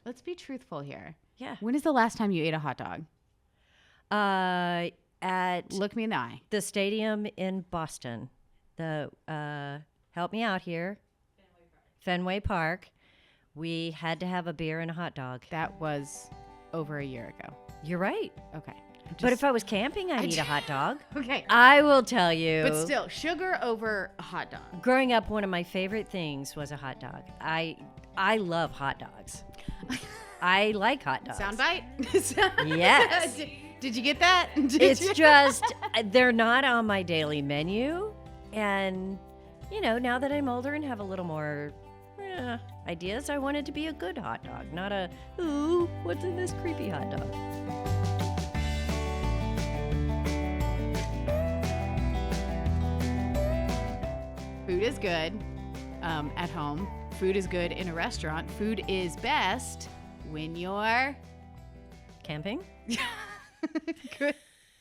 let's be truthful here. Yeah. When is the last time you ate a hot dog? At Look me in the eye. the stadium in Boston. Help me out here. Fenway Park. We had to have a beer and a hot dog. That was over a year ago. You're right. Okay. But if I was camping, I'd eat a hot dog. Okay. I will tell you. But still, sugar over a hot dog. Growing up, one of my favorite things was a hot dog. I love hot dogs. I like hot dogs. Soundbite? Yes. Did you get that? It's just, they're not on my daily menu. And, now that I'm older and have a little more ideas, I want it to be a good hot dog, not a, ooh, what's in this creepy hot dog? Food is good at home. Food is good in a restaurant. Food is best when you're Camping?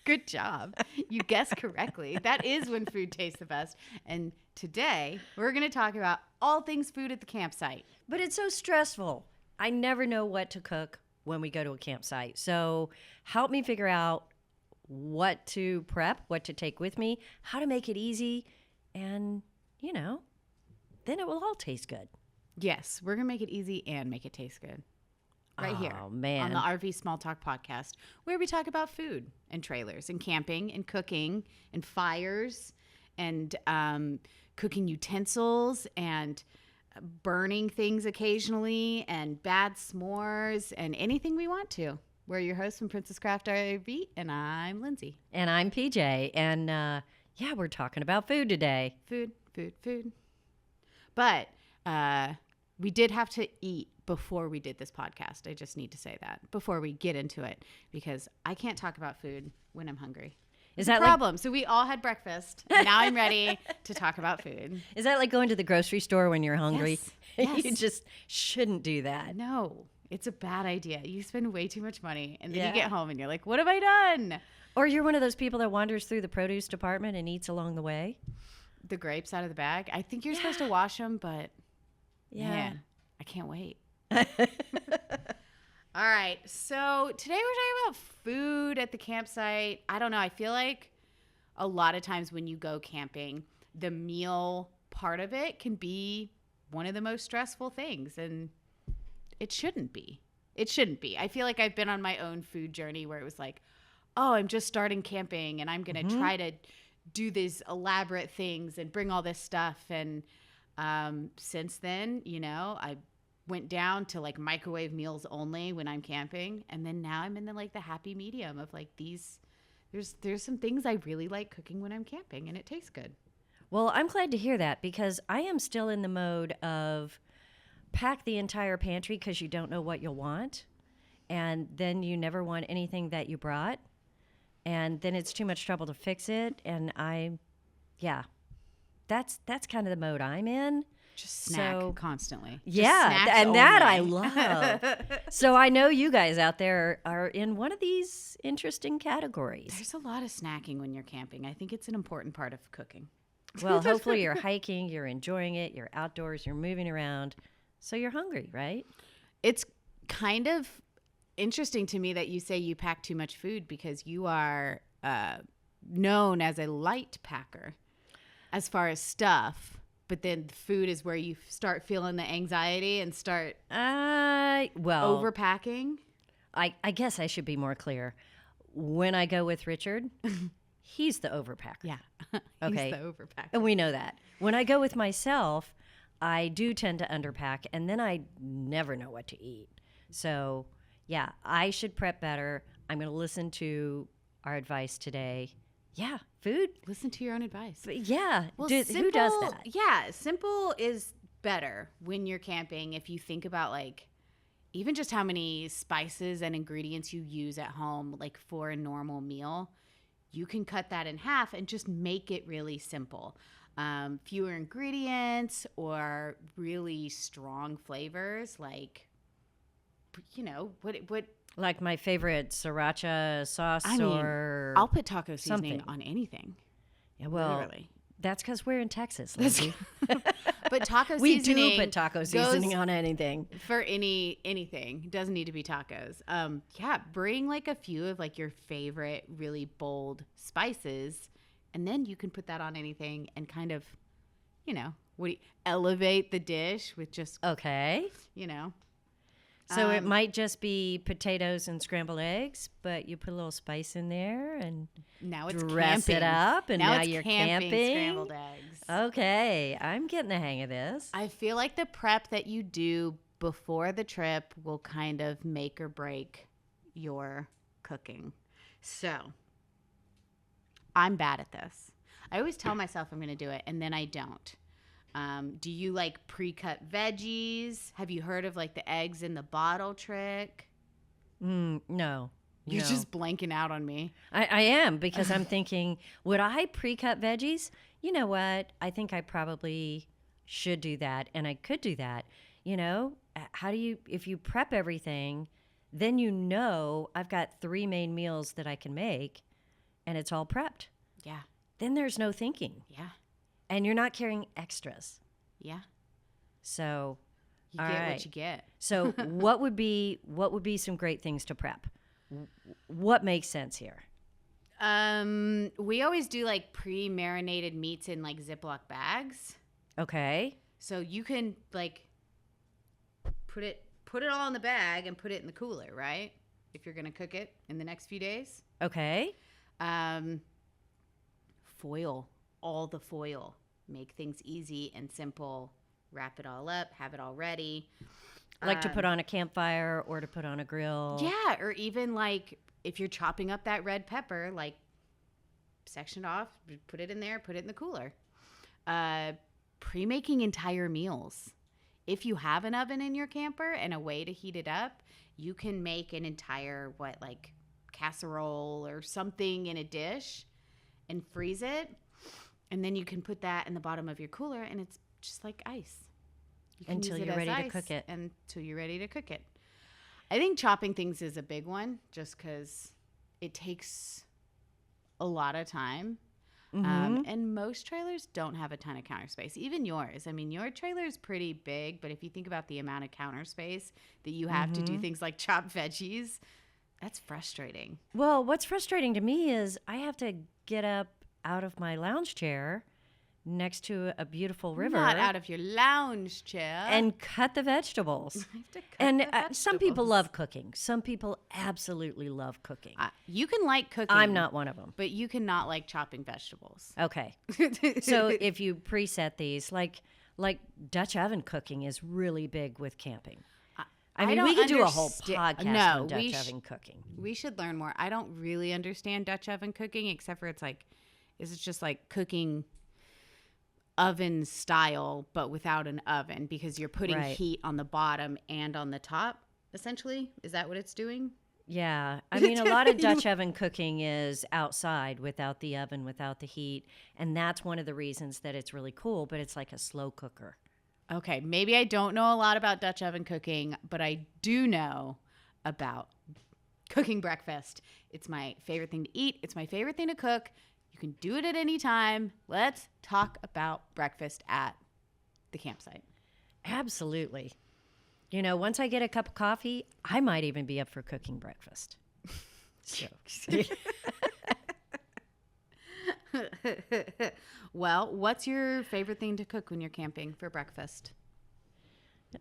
Good job. You guessed correctly. That is when food tastes the best. And today we're going to talk about all things food at the campsite. But it's so stressful. I never know what to cook when we go to a campsite. So help me figure out what to prep, what to take with me, how to make it easy, and, then it will all taste good. Yes, we're going to make it easy and make it taste good. Right here man. on the RV Small Talk podcast, where we talk about food and trailers and camping and cooking and fires and cooking utensils and burning things occasionally and bad s'mores and anything we want to. We're your hosts from Princess Craft RV, and I'm Lindsay. And I'm PJ. And we're talking about food today. Food. But we did have to eat before we did this podcast. I just need to say that before we get into it, because I can't talk about food when I'm hungry. Is that a problem? So we all had breakfast. And now I'm ready to talk about food. Is that like going to the grocery store when you're hungry? Yes. You just shouldn't do that. No, it's a bad idea. You spend way too much money, and then you get home and you're like, what have I done? Or you're one of those people that wanders through the produce department and eats along the way. The grapes out of the bag. I think you're supposed to wash them, but man, I can't wait. All right. So today we're talking about food at the campsite. I don't know. I feel like a lot of times when you go camping, the meal part of it can be one of the most stressful things, and it shouldn't be. It shouldn't be. I feel like I've been on my own food journey where it was like, oh, I'm just starting camping and I'm going to try to do these elaborate things and bring all this stuff. And since then, I went down to like microwave meals only when I'm camping. And then now I'm in the happy medium of like there's some things I really like cooking when I'm camping, and it tastes good. Well, I'm glad to hear that, because I am still in the mode of pack the entire pantry because you don't know what you'll want. And then you never want anything that you brought. And then it's too much trouble to fix it. And that's kind of the mode I'm in. Just snack constantly. Yeah, and that I love. So I know you guys out there are in one of these interesting categories. There's a lot of snacking when you're camping. I think it's an important part of cooking. Well, hopefully you're hiking, you're enjoying it, you're outdoors, you're moving around, so you're hungry, right? It's kind of interesting to me that you say you pack too much food, because you are known as a light packer as far as stuff. But then food is where you start feeling the anxiety and start overpacking. I guess I should be more clear. When I go with Richard, he's the overpacker. Yeah. Okay. He's the overpacker. And we know that. When I go with myself, I do tend to underpack, and then I never know what to eat. So, yeah, I should prep better. I'm going to listen to our advice today. Yeah, food. Listen to your own advice. Yeah. Well, who does that? Yeah, simple is better when you're camping. If you think about even just how many spices and ingredients you use at home, for a normal meal, you can cut that in half and just make it really simple. Fewer ingredients or really strong flavors, what Like my favorite sriracha sauce, I'll put taco seasoning something on anything. Yeah, well, literally. That's because we're in Texas, Lindsay. But taco We seasoning do put taco goes seasoning on anything. for anything. It doesn't need to be tacos. Yeah, bring like a few of like your favorite really bold spices, and then you can put that on anything and kind of, elevate the dish with just, Okay. you know. So it might just be potatoes and scrambled eggs, but you put a little spice in there and Now it's dress camping. it up, and now it's you're camping camping. scrambled eggs. Okay, I'm getting the hang of this. I feel like the prep that you do before the trip will kind of make or break your cooking. So I'm bad at this. I always tell myself I'm going to do it, and then I don't. Do you like pre-cut veggies? Have you heard of like the eggs in the bottle trick? No. You're no. just blanking out on me. I am, because I'm thinking, would I pre-cut veggies? You know what? I think I probably should do that, and I could do that. How do you, if you prep everything, then I've got 3 main meals that I can make, and it's all prepped. Yeah. Then there's no thinking. Yeah. And you're not carrying extras. Yeah. So You all get right. what you get. So what would be some great things to prep? What makes sense here? We always do like pre-marinated meats in like Ziploc bags. Okay. So you can like put it all in the bag and put it in the cooler, right? If you're gonna cook it in the next few days. Okay. Foil, all the foil. Make things easy and simple. Wrap it all up. Have it all ready. Like to put on a campfire or to put on a grill. Yeah, or even like if you're chopping up that red pepper, like section it off, put it in there, put it in the cooler. Pre-making entire meals. If you have an oven in your camper and a way to heat it up, you can make an entire casserole or something in a dish and freeze it. And then you can put that in the bottom of your cooler and it's just like ice. You can Until use you're as ready to ice cook it. Until you're ready to cook it. I think chopping things is a big one just because it takes a lot of time. And most trailers don't have a ton of counter space. Even yours. I mean, your trailer is pretty big, but if you think about the amount of counter space that you have to do things like chop veggies, that's frustrating. Well, what's frustrating to me is I have to get up out of my lounge chair next to a beautiful river. Not out of your lounge chair. And cut the vegetables. I have to cut And the some people vegetables. love cooking. Some people absolutely love cooking. You can like cooking. I'm not one of them. But you cannot like chopping vegetables. Okay. So if you preset these, like Dutch oven cooking is really big with camping. I mean, we could do a whole podcast on Dutch oven cooking. We should learn more. I don't really understand Dutch oven cooking, except for it's just like cooking oven style, but without an oven because you're putting heat on the bottom and on the top, essentially. Is that what it's doing? Yeah. I mean, a lot of Dutch oven cooking is outside without the oven, without the heat. And that's one of the reasons that it's really cool, but it's like a slow cooker. Okay, maybe I don't know a lot about Dutch oven cooking, but I do know about cooking breakfast. It's my favorite thing to eat. It's my favorite thing to cook. You can do it at any time. Let's talk about breakfast at the campsite. Absolutely. Once I get a cup of coffee, I might even be up for cooking breakfast. So. Well, what's your favorite thing to cook when you're camping for breakfast?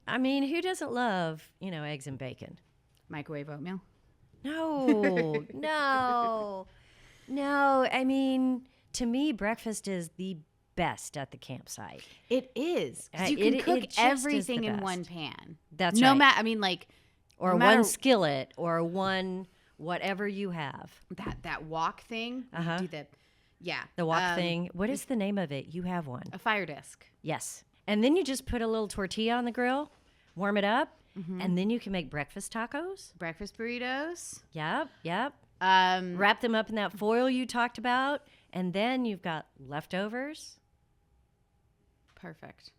I mean, who doesn't love, eggs and bacon? Microwave oatmeal? No, no. I mean, to me, breakfast is the best at the campsite. It is. 'Cause you can cook it just everything is the in one best. pan. That's no right. matter. I mean, like, Or no one matter skillet, or one whatever you have. that wok thing. Uh-huh. You do the The wok thing. What is the name of it? You have one. a fire disc. Yes. And then you just put a little tortilla on the grill, warm it up, and then you can make breakfast tacos. Breakfast burritos. Yep. Um, Wrap them up in that foil you talked about, and then you've got leftovers. Perfect.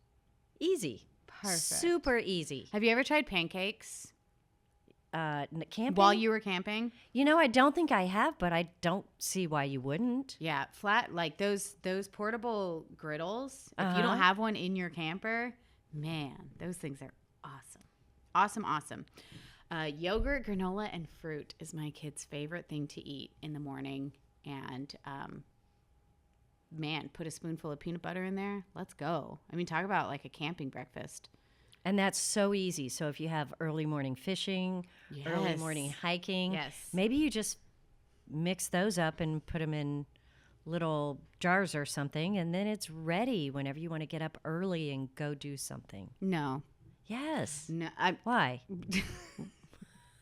Easy. Perfect. Super easy. Have you ever tried pancakes? camping. While you were camping? I don't think I have, but I don't see why you wouldn't. Yeah, flat like those portable griddles. If you don't Uh-huh. have one in your camper, man, those things are awesome. Awesome, awesome. Yogurt, granola, and fruit is my kid's favorite thing to eat in the morning. And man, put a spoonful of peanut butter in there. Let's go. I mean, talk about like a camping breakfast. And that's so easy. So if you have early morning fishing, early Yes. morning hiking, Yes. maybe you just mix those up and put them in little jars or something, and then it's ready whenever you want to get up early and go do something. No. Yes. No. Why?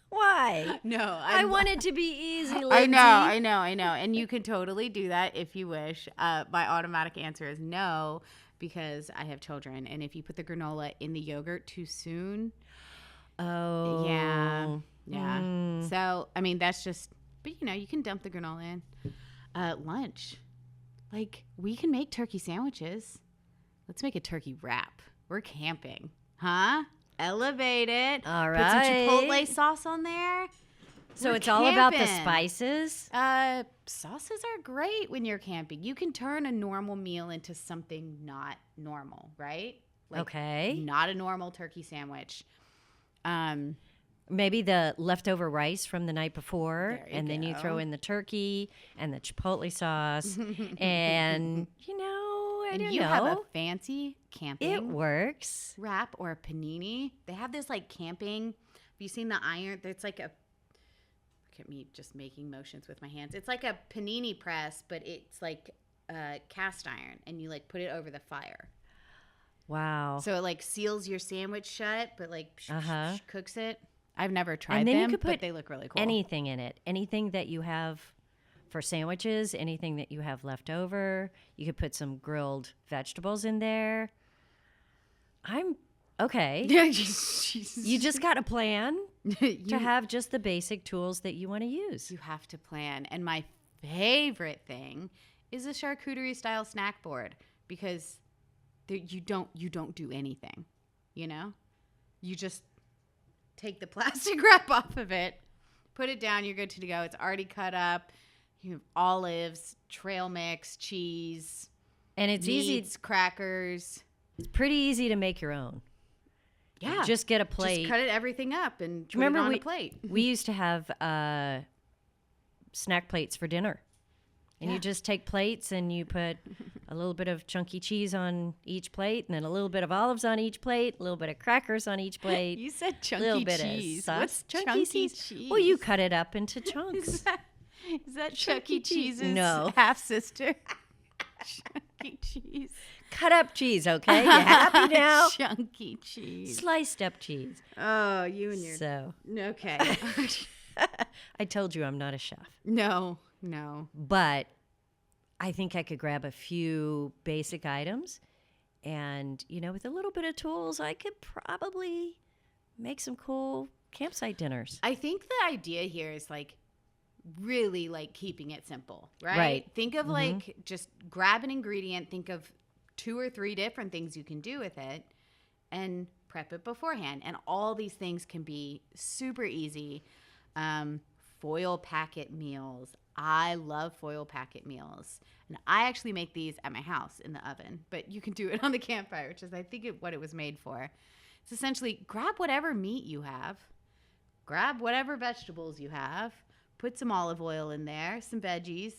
Why? No. I want it to be easy, Lindsay. I know. And you can totally do that if you wish. My automatic answer is no, because I have children. And if you put the granola in the yogurt too soon, Oh. yeah. So, I mean, that's just, but you can dump the granola in. Lunch. Like, we can make turkey sandwiches. Let's make a turkey wrap. We're camping. Huh? Elevate it. All Put some right. Chipotle sauce on there. So We're it's all about the camping. spices? Sauces are great when you're camping. You can turn a normal meal into something not normal, right? Like, Okay. not a normal turkey sandwich. Maybe the leftover rice from the night before, There you and then you go. throw in the turkey and the chipotle sauce, and I And don't you know. have a fancy camping It works. wrap or a panini. They have this like camping. Have you seen the iron? It's like a. Look at me just making motions with my hands. It's like a panini press, but it's like cast iron, and you like put it over the fire. Wow. So it like seals your sandwich shut, but like Uh-huh. cooks it. I've never tried And then you them, could but put they look really cool. anything in it. Anything that you have for sandwiches, anything that you have left over. You could put some grilled vegetables in there. I'm okay. Yeah, You just got to plan to have just the basic tools that you want to use. You have to plan. And my favorite thing is a charcuterie style snack board, because you don't do anything. You just take the plastic wrap off of it, put it down, you're good to go. It's already cut up. You have olives, trail mix, cheese, And it's easy. meats, crackers. It's pretty easy to make your own. Yeah. Just get a plate. Just cut everything up and put Remember it on we a plate. we used to have snack plates for dinner. And Yeah. you just take plates and you put a little bit of chunky cheese on each plate, and then a little bit of olives on each plate, a little bit of crackers on each plate. You said a chunky little bit cheese. of sauce. What's chunky cheese? Well, you cut it up into chunks. Is that Chuck E. Chunky cheese. Cheese's No. half sister? Chunky cheese. Cut up cheese, okay? You happy now? Chunky cheese. Sliced up cheese. Oh, you and your. So Okay. I told you I'm not a chef. No. But I think I could grab a few basic items, and with a little bit of tools, I could probably make some cool campsite dinners. I think the idea here is like really like keeping it simple, right? Right. Think of like just grab an ingredient, think of 2 or 3 different things you can do with it, and prep it beforehand. And all these things can be super easy. Foil packet meals. I love foil packet meals. And I actually make these at my house in the oven, but you can do it on the campfire, which is, I think, what it was made for. It's essentially grab whatever meat you have, grab whatever vegetables you have, put some olive oil in there, some veggies,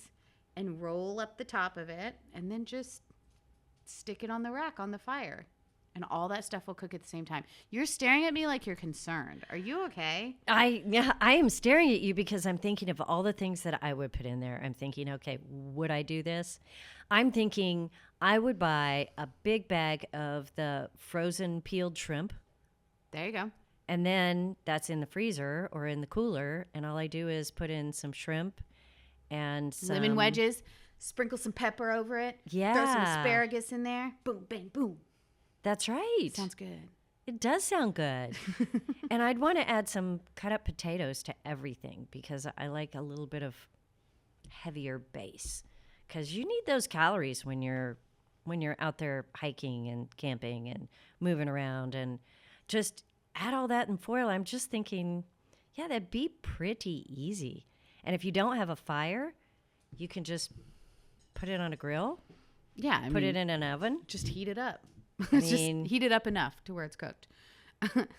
and roll up the top of it, and then just stick it on the rack on the fire. And all that stuff will cook at the same time. You're staring at me like you're concerned. Are you okay? I am staring at you because I'm thinking of all the things that I would put in there. I'm thinking, okay, would I do this? I'm thinking I would buy a big bag of the frozen peeled shrimp, There you go. and then that's in the freezer or in the cooler, and all I do is put in some shrimp and some Lemon wedges. Sprinkle some pepper over it. Throw some Yeah. asparagus in there. Boom, bang, boom. That's right. Sounds good. It does sound good. And I'd want to add some cut up potatoes to everything because I like a little bit of heavier base. Because you need those calories when you're out there hiking and camping and moving around, and just add all that in foil. I'm just thinking, Yeah, that'd be pretty easy. And if you don't have a fire, you can just put it on a grill, Yeah, I put mean, it in an oven. just heat it up. I Just mean, heat it up enough to where it's cooked.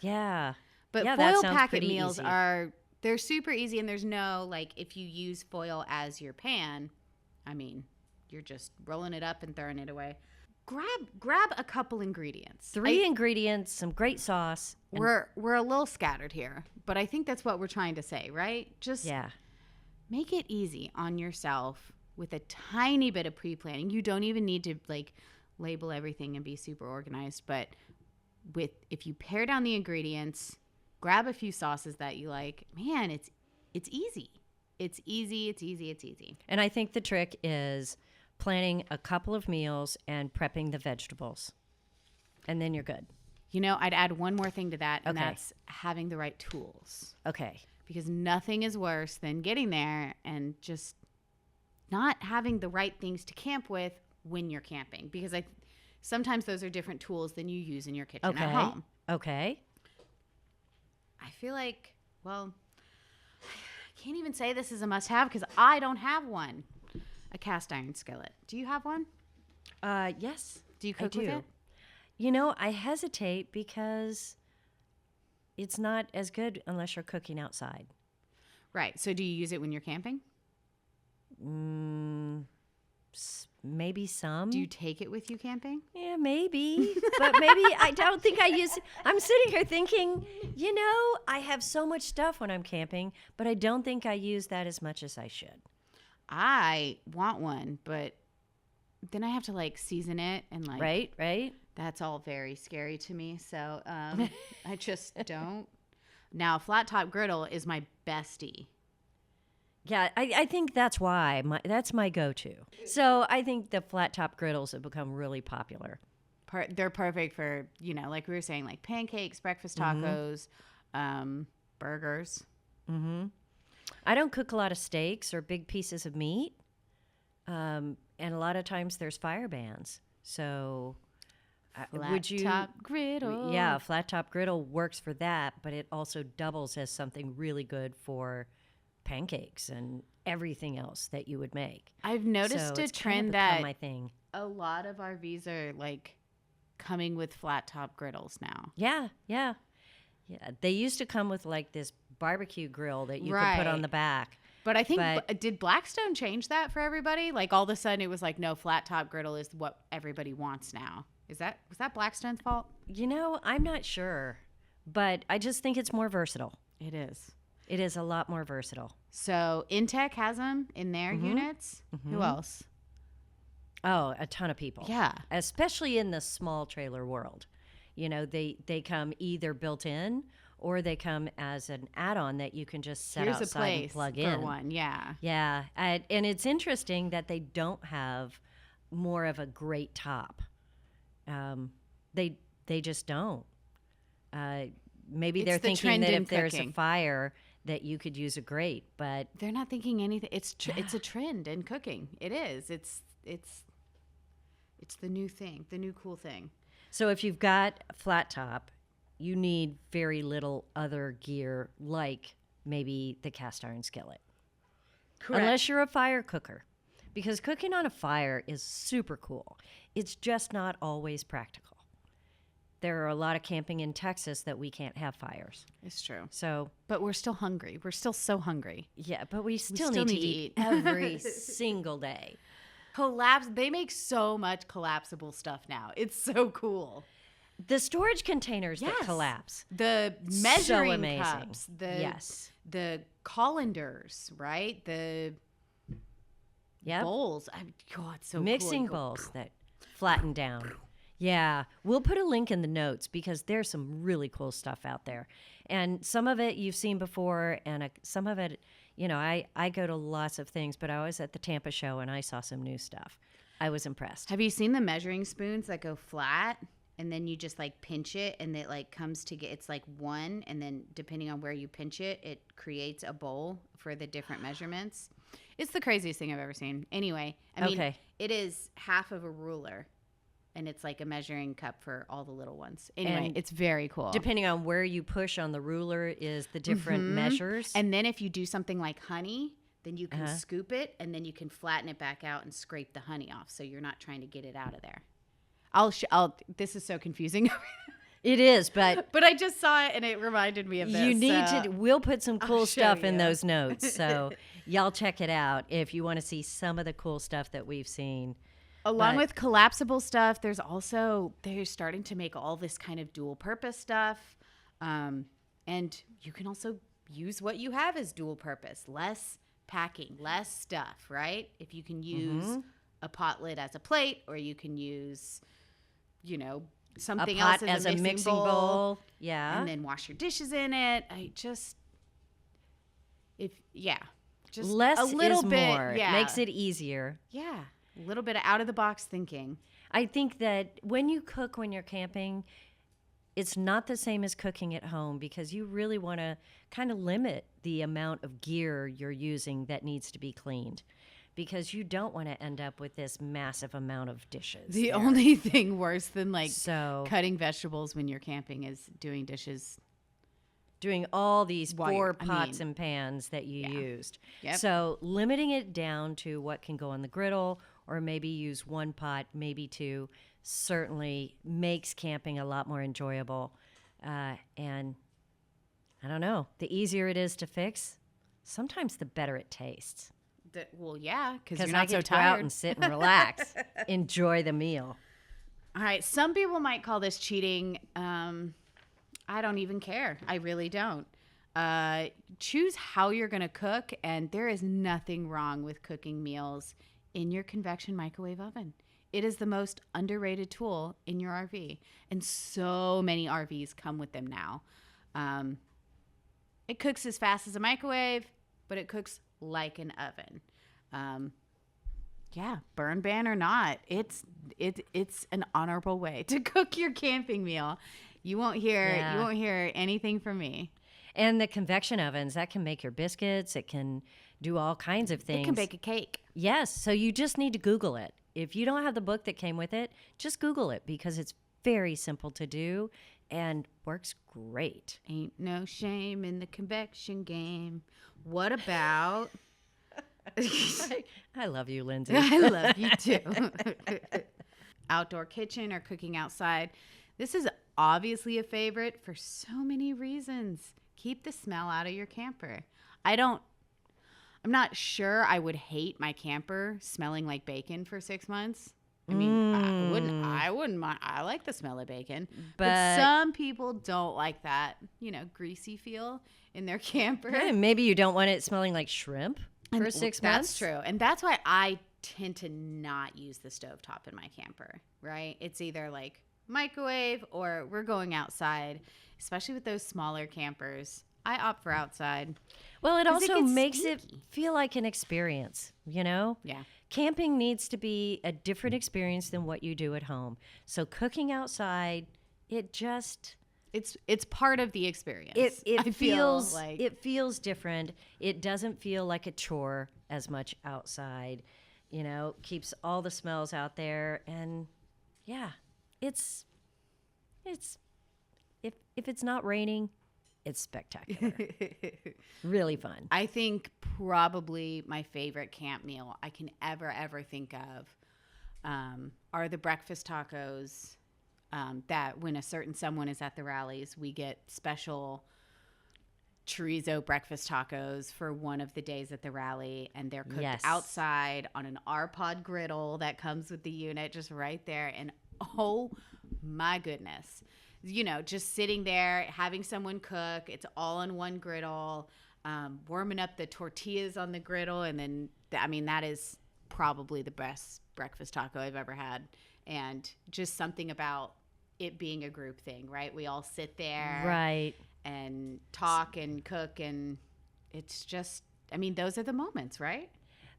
yeah. But Yeah, that foil sounds packet pretty meals easy. they're super easy, and there's no, like, if you use foil as your pan, I mean, you're just rolling it up and throwing it away. Grab a couple ingredients. Three ingredients, some great sauce. And, We're a little scattered here, but I think that's what we're trying to say, right? Just yeah. make it easy on yourself with a tiny bit of pre-planning. You don't even need to like label everything and be super organized, but if you pare down the ingredients, grab a few sauces that you like, man, it's easy. It's easy. And I think the trick is planning a couple of meals and prepping the vegetables. And then you're good. You know, I'd add one more thing to that, and Okay. that's having the right tools. Okay. Because nothing is worse than getting there and just not having the right things to camp with when you're camping. Because sometimes those are different tools than you use in your kitchen Okay. at home. Okay. I feel like, well, I can't even say this is a must-have because I don't have one. A cast iron skillet. Do you have one? Yes. Do you I cook with do. it? You know, I hesitate because it's not as good unless you're cooking outside. Right. So do you use it when you're camping? Maybe some. Do you take it with you camping? Yeah, maybe. But maybe I don't think I use it. I'm sitting here thinking, you know, I have so much stuff when I'm camping, but I don't think I use that as much as I should. I want one, but then I have to like season it and like Right? that's all very scary to me. So I just don't. Now, flat top griddle is my bestie. Yeah, I think that's why. That's my go-to. So I think the flat top griddles have become really popular. They're perfect for, you know, like we were saying, like pancakes, breakfast tacos, burgers. I don't cook a lot of steaks or big pieces of meat. And a lot of times there's fire bans. So would you Top griddle. Yeah, flat top griddle works for that, but it also doubles as something really good for pancakes and everything else that you would make. I've noticed So a it's kind of trend become that my thing. a lot of RVs are like coming with flat top griddles now. Yeah. They used to come with like this barbecue grill that you could put on Right. the back. But I think, But- did Blackstone change that for everybody? Like all of a sudden it was like, no, flat top griddle is what everybody wants now. Was that Blackstone's fault? You know, I'm not sure, but I just think it's more versatile. It is. It is a lot more versatile. So Intech has them in their units. Who else? Oh, a ton of people. Yeah. Especially in the small trailer world. You know, they come either built in or they come as an add-on that you can just set Here's a outside place and plug for in. one. Yeah. Yeah, and it's interesting that they don't have more of a great top. They just don't. Maybe It's they're the thinking trend that in if there's a cooking. fire that you could use a grate, but They're not thinking anything. It's a trend in cooking. It is. It's the new thing, the new cool thing. so if you've got a flat top, you need very little other gear like maybe the cast iron skillet. Unless you're a fire cooker. Because cooking on a fire is super cool. It's just not always practical. There are a lot of camping in Texas that we can't have fires. It's true. So, But we're still hungry. We're still so hungry. yeah, but we still, still need, need to to eat eat. every single day. They make so much collapsible stuff now. It's so cool. The storage containers that Yes. collapse. The measuring amazing. cups, Yes. the colanders, right? The Yep. bowls. God, it's so Mixing cool. bowls that flatten down. Yeah, we'll put a link in the notes because there's some really cool stuff out there. And some of it you've seen before, and some of it, you know, I go to lots of things, but I was at the Tampa show and I saw some new stuff. I was impressed. Have you seen the measuring spoons that go flat and then you just like pinch it and it like comes to get, it's like one, and then depending on where you pinch it, it creates a bowl for the different measurements. It's the craziest thing I've ever seen. Anyway, I mean, Okay. it is half of a ruler. and it's like a measuring cup for all the little ones. Anyway, And it's very cool. depending on where you push on the ruler is the different measures. And then if you do something like honey, then you can scoop it, and then you can flatten it back out and scrape the honey off, so you're not trying to get it out of there. This is so confusing. It is, but I just saw it and it reminded me of this. you need to. We'll put some cool show stuff in you. those notes, so y'all check it out if you want to see some of the cool stuff that we've seen. Along with collapsible stuff, they're starting to make all this kind of dual purpose stuff. And you can also use what you have as dual purpose. Less packing, less stuff, right? If you can use a pot lid as a plate, or you can use, something A pot else as a mixing bowl. Yeah. And then wash your dishes in it. Just Less a little is bit, more. yeah. Makes it easier. Yeah. A little bit of out of the box thinking. I think that when you cook when you're camping, it's not the same as cooking at home because you really want to kind of limit the amount of gear you're using that needs to be cleaned because you don't want to end up with this massive amount of dishes. The only thing worse than cutting vegetables when you're camping is doing dishes. Doing all these pots and pans that you used. Yep. So limiting it down to what can go on the griddle or maybe use one pot, maybe two, certainly makes camping a lot more enjoyable. And I don't know, the easier it is to fix, sometimes the better it tastes. Because you're Because not I get so to go out tired. and sit and relax, enjoy the meal. All right. Some people might call this cheating. I don't even care. I really don't. Choose how you're going to cook, and there is nothing wrong with cooking meals in your convection microwave oven. It is the most underrated tool in your RV, and so many RVs come with them now. It cooks as fast as a microwave, but it cooks like an oven. Burn ban or not, it's an honorable way to cook your camping meal. You won't hear anything from me. And the convection ovens, that can make your biscuits. It can do all kinds of things. It can bake a cake. Yes. So you just need to Google it. If you don't have the book that came with it, just Google it because it's very simple to do and works great. Ain't no shame in the convection game. What about... I love you, Lindsay. I love you too. Outdoor kitchen or cooking outside. This is obviously a favorite for so many reasons. Keep the smell out of your camper. I'm not sure I would hate my camper smelling like bacon for 6 months. I mean, I wouldn't mind. I like the smell of bacon. But some people don't like that, greasy feel in their camper. Yeah, maybe you don't want it smelling like shrimp for 6 months. That's true. And that's why I tend to not use the stovetop in my camper, right? It's either like microwave or we're going outside, especially with those smaller campers. I opt for outside. Well, it also makes stinky. it feel like an experience, Yeah. Camping needs to be a different experience than what you do at home. So cooking outside, it's part of the experience. It feels different. It doesn't feel like a chore as much outside. Keeps all the smells out there, and it's if it's not raining, it's spectacular. Really fun. I think probably my favorite camp meal I can ever think of are the breakfast tacos that when a certain someone is at the rallies, we get special chorizo breakfast tacos for one of the days at the rally, and they're cooked outside on an R-Pod griddle that comes with the unit just right there. And oh my goodness, just sitting there, having someone cook, it's all on one griddle, warming up the tortillas on the griddle. And then, that is probably the best breakfast taco I've ever had. And just something about it being a group thing, right? We all sit there. Right. And talk and cook, and it's just, those are the moments, right?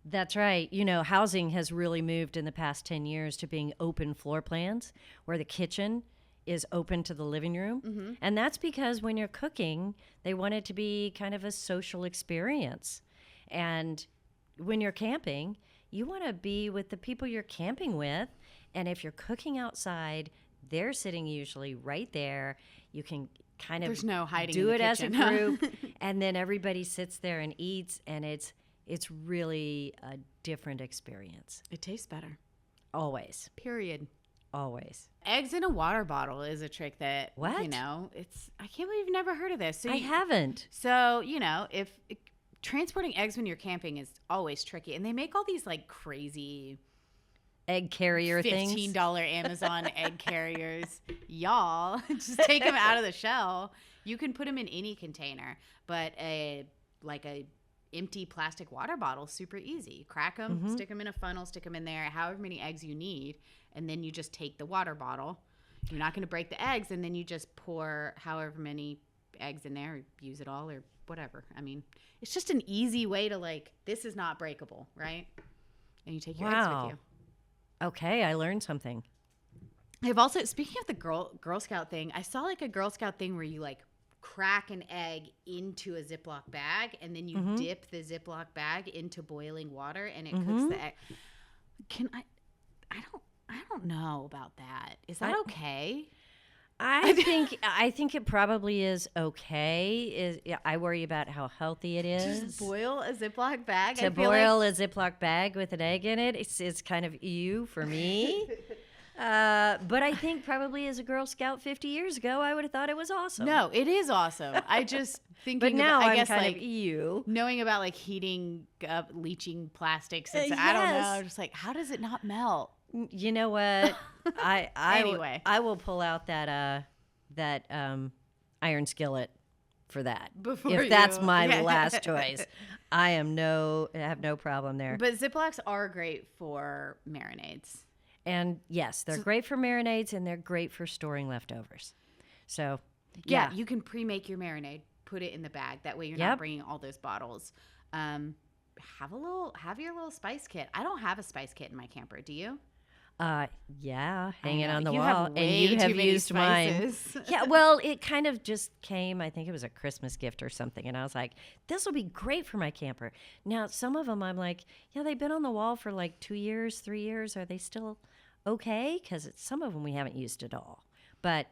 That's right. Housing has really moved in the past 10 years to being open floor plans where the kitchen is open to the living room. Mm-hmm. And that's because when you're cooking, they want it to be kind of a social experience. And when you're camping, you want to be with the people you're camping with And if you're cooking outside, they're sitting usually right there. You can kind of There's no hiding do in it the as a kitchen, huh? group, and then everybody sits there and eats, and it's really a different experience. It tastes better. Always, Period. always. Eggs in a water bottle is a trick that, What? I can't believe you've never heard of this. So I haven't. So, if transporting eggs when you're camping is always tricky. And they make all these like crazy Egg carrier things. $15 Amazon egg carriers. Y'all, just take them out of the shell. You can put them in any container, but a empty plastic water bottle, super easy. Crack them, stick them in a funnel, stick them in there, however many eggs you need, and then you just take the water bottle. You're not going to break the eggs, and then you just pour however many eggs in there, or use it all, or whatever. I mean, it's just an easy way to this is not breakable, right? And you take your eggs with you. Okay, I learned something. I've also, speaking of the Girl Scout thing, I saw a Girl Scout thing where you crack an egg into a Ziploc bag and then you dip the Ziploc bag into boiling water and it cooks the egg. I don't know about that. Is that okay? I think it probably is okay. I worry about how healthy it is. Just boil a Ziploc bag? To boil a Ziploc bag with an egg in it, it's kind of ew for me. But I think probably as a Girl Scout 50 years ago, I would have thought it was awesome. No, it is awesome. I just thinking But now I I'm guess kind of ew. knowing about heating up leaching plastics. I don't Yes. know. Just how does it not melt? You know what? Anyway. I will pull out that iron skillet for that. If that's my last choice, I have no problem there. But Ziplocs are great for marinades. And yes, they're great for marinades and they're great for storing leftovers. So yeah, you can pre-make your marinade, put it in the bag. That way you're not bringing all those bottles. Have your little spice kit. I don't have a spice kit in my camper. Do you? Hanging on the You wall, have and way you too have many used mine. spices. Yeah, well, it kind of just came. I think it was a Christmas gift or something, and I was like, "This will be great for my camper." Now, some of them, I'm like, "Yeah, they've been on the wall for 2 years, 3 years. Are they still okay?" Because some of them we haven't used at all. But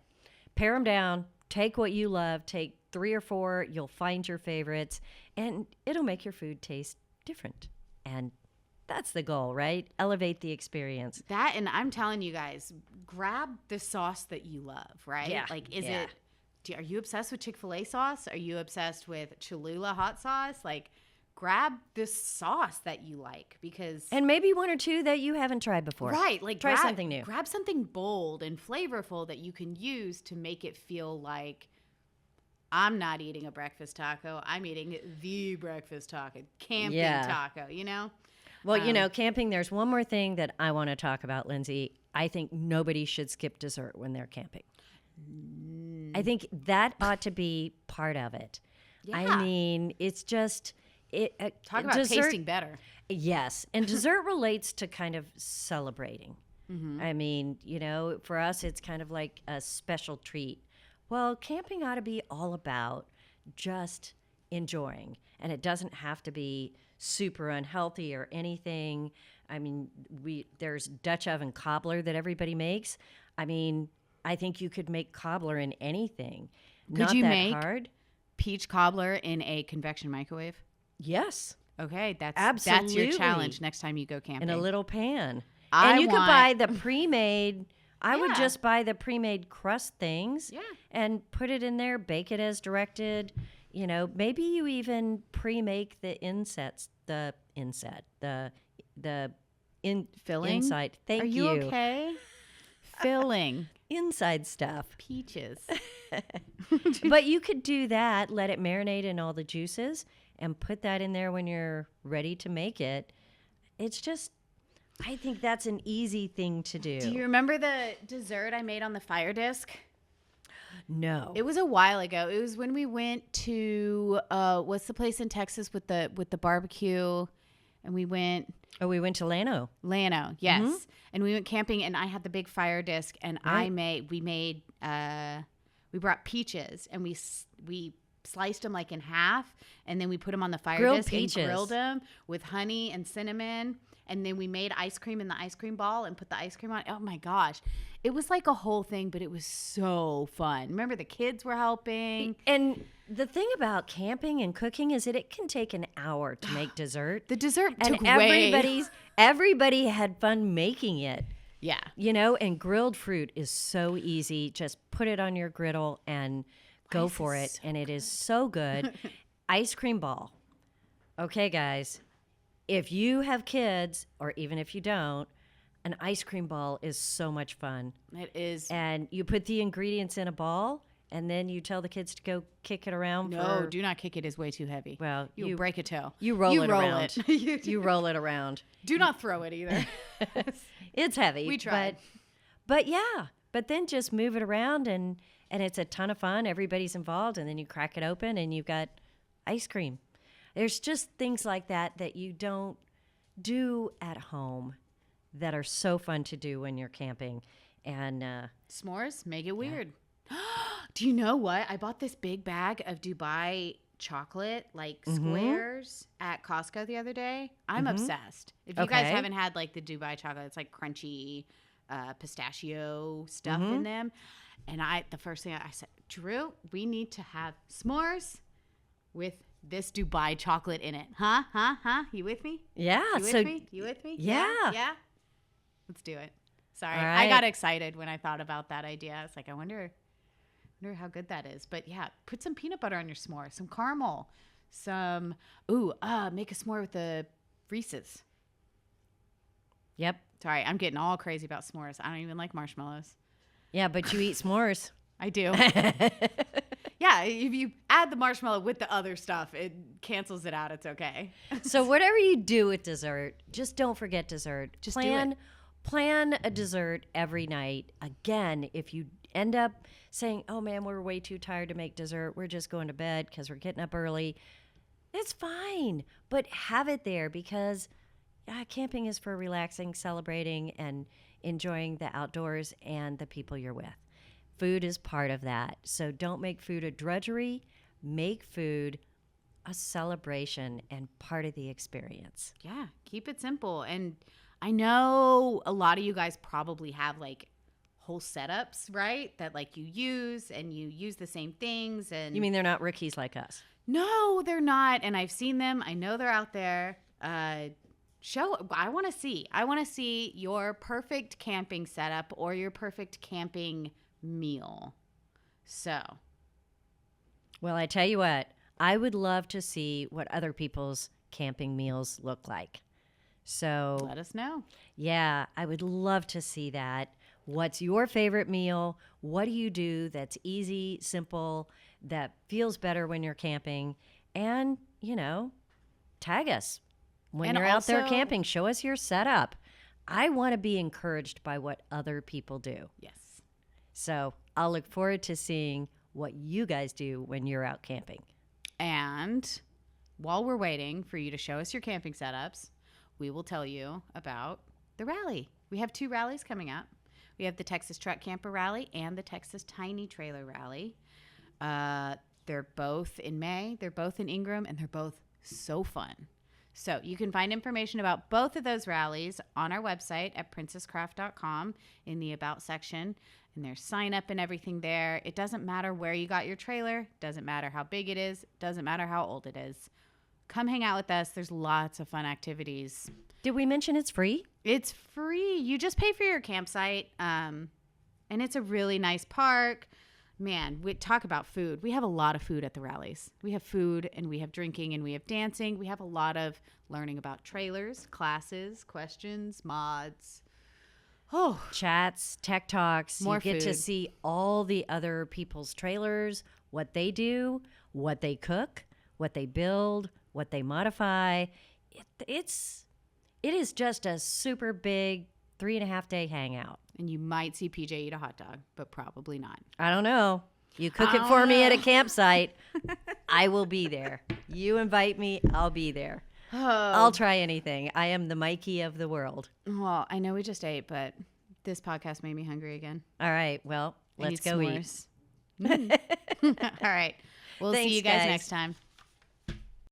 pare them down. Take what you love. Take 3 or 4. You'll find your favorites, and it'll make your food taste different. And that's the goal, right? Elevate the experience. That, and I'm telling you guys, grab the sauce that you love, right? Yeah. Are you obsessed with Chick-fil-A sauce? Are you obsessed with Cholula hot sauce? Grab this sauce that you like because... And maybe 1 or 2 that you haven't tried before. Right. Try something new. Grab something bold and flavorful that you can use to make it feel like I'm not eating a breakfast taco. I'm eating the breakfast taco, camping taco, Well, camping, there's one more thing that I want to talk about, Lindsay. I think nobody should skip dessert when they're camping. I think that ought to be part of it. Yeah. I mean, it's just... Talk about dessert, tasting better. Yes. And dessert relates to kind of celebrating. I mean, for us, it's kind of like a special treat. Well, camping ought to be all about just enjoying. And it doesn't have to be super unhealthy or anything. I mean, there's Dutch oven cobbler that everybody makes. I mean, I think you could make cobbler in anything. Could you make hard. Peach cobbler in a convection microwave? Yes. Okay, that's Absolutely. your challenge next time you go camping. In a little pan. I and you could buy want- the pre-made. I would Yeah. just buy the pre-made crust things. Yeah. And put it in there, bake it as directed. Maybe you even pre-make the Filling? inside. Thank Are you okay? Filling. Inside stuff. Peaches. But you could do that, let it marinate in all the juices, and put that in there when you're ready to make it. It's just, I think that's an easy thing to do. Do you remember the dessert I made on the fire disc? No. It was a while ago. It was when we went to what's the place in Texas with the barbecue, and we went. Oh, we went to Llano. Llano, yes. And we went camping, and I had the big fire disc, and Right. we brought peaches, and we sliced them in half, and then we put them on the fire Grilled disc peaches. and grilled them with honey and cinnamon. And then we made ice cream in the ice cream ball and put the ice cream on. Oh my gosh. It was like a whole thing, but it was so fun. Remember the kids were helping. And the thing about camping and cooking is that it can take an hour to make dessert. The dessert and took way. everybody had fun making it. Yeah. You know, and grilled fruit is so easy. Just put it on your griddle and go for it. And it is so good. Ice cream ball. Okay, guys. If you have kids, or even if you don't, an ice cream ball is so much fun. It is. And you put the ingredients in a ball, and then you tell the kids to go kick it around. No, do not kick it. It's way too heavy. Well, you break a toe. You roll it around. You roll it around. Do not throw it either. It's heavy. We tried. But yeah. But then just move it around, and it's a ton of fun. Everybody's involved, and then you crack it open, and you've got ice cream. There's just things like that you don't do at home that are so fun to do when you're camping. And s'mores, make it weird. Do you know what? I bought this big bag of Dubai chocolate, like squares, at Costco the other day. I'm obsessed. If you guys haven't had like the Dubai chocolate, it's like crunchy pistachio stuff in them. And the first thing I said, Drew, we need to have s'mores with this Dubai chocolate in it. Huh? You with me? Yeah. You with me? Yeah. Yeah. Let's do it. Sorry. Right. I got excited when I thought about that idea. I was like, I wonder how good that is. But yeah, put some peanut butter on your s'more, some caramel, make a s'more with the Reese's. Yep. Sorry, I'm getting all crazy about s'mores. I don't even like marshmallows. Yeah, but you eat s'mores. I do. Yeah, if you add the marshmallow with the other stuff, it cancels it out. It's okay. So whatever you do with dessert, just don't forget dessert. Just plan a dessert every night. Again, if you end up saying, oh man, we're way too tired to make dessert, we're just going to bed because we're getting up early, it's fine. But have it there because camping is for relaxing, celebrating, and enjoying the outdoors and the people you're with. Food is part of that. So don't make food a drudgery. Make food a celebration and part of the experience. Yeah, keep it simple. And I know a lot of you guys probably have like whole setups, right? That like you use the same things. And You mean they're not rookies like us? No, they're not. And I've seen them. I know they're out there. I want to see your perfect camping setup or your perfect camping meal. So, well, I tell you what, I would love to see what other people's camping meals look like. So let us know. Yeah, I would love to see that. What's your favorite meal? What do you do that's easy, simple, that feels better when you're camping? And, tag us. When you're out there camping, show us your setup. I want to be encouraged by what other people do. Yes. So I'll look forward to seeing what you guys do when you're out camping. And while we're waiting for you to show us your camping setups, we will tell you about the rally. We have 2 rallies coming up. We have the Texas Truck Camper Rally and the Texas Tiny Trailer Rally. They're both in May. They're both in Ingram, and they're both so fun. So you can find information about both of those rallies on our website at princesscraft.com in the About section. And there's sign up and everything there. It doesn't matter where you got your trailer. Doesn't matter how big it is. Doesn't matter how old it is. Come hang out with us. There's lots of fun activities. Did we mention it's free? It's free. You just pay for your campsite. And it's a really nice park. Man, we talk about food. We have a lot of food at the rallies. We have food and we have drinking and we have dancing. We have a lot of learning about trailers, classes, questions, mods. Oh, chats, tech talks. More you get to food. see all the other people's trailers, what they do, what they cook, what they build, what they modify. It is just a super big 3.5 day hangout. And you might see PJ eat a hot dog, but probably not. I don't know. You cook it for me at a campsite, I will be there. You invite me, I'll be there. Oh. I'll try anything. I am the Mikey of the world. Well, I know we just ate, but this podcast made me hungry again. All right. Well, let's go eat. All right. We'll Thanks, see you guys guys. next time.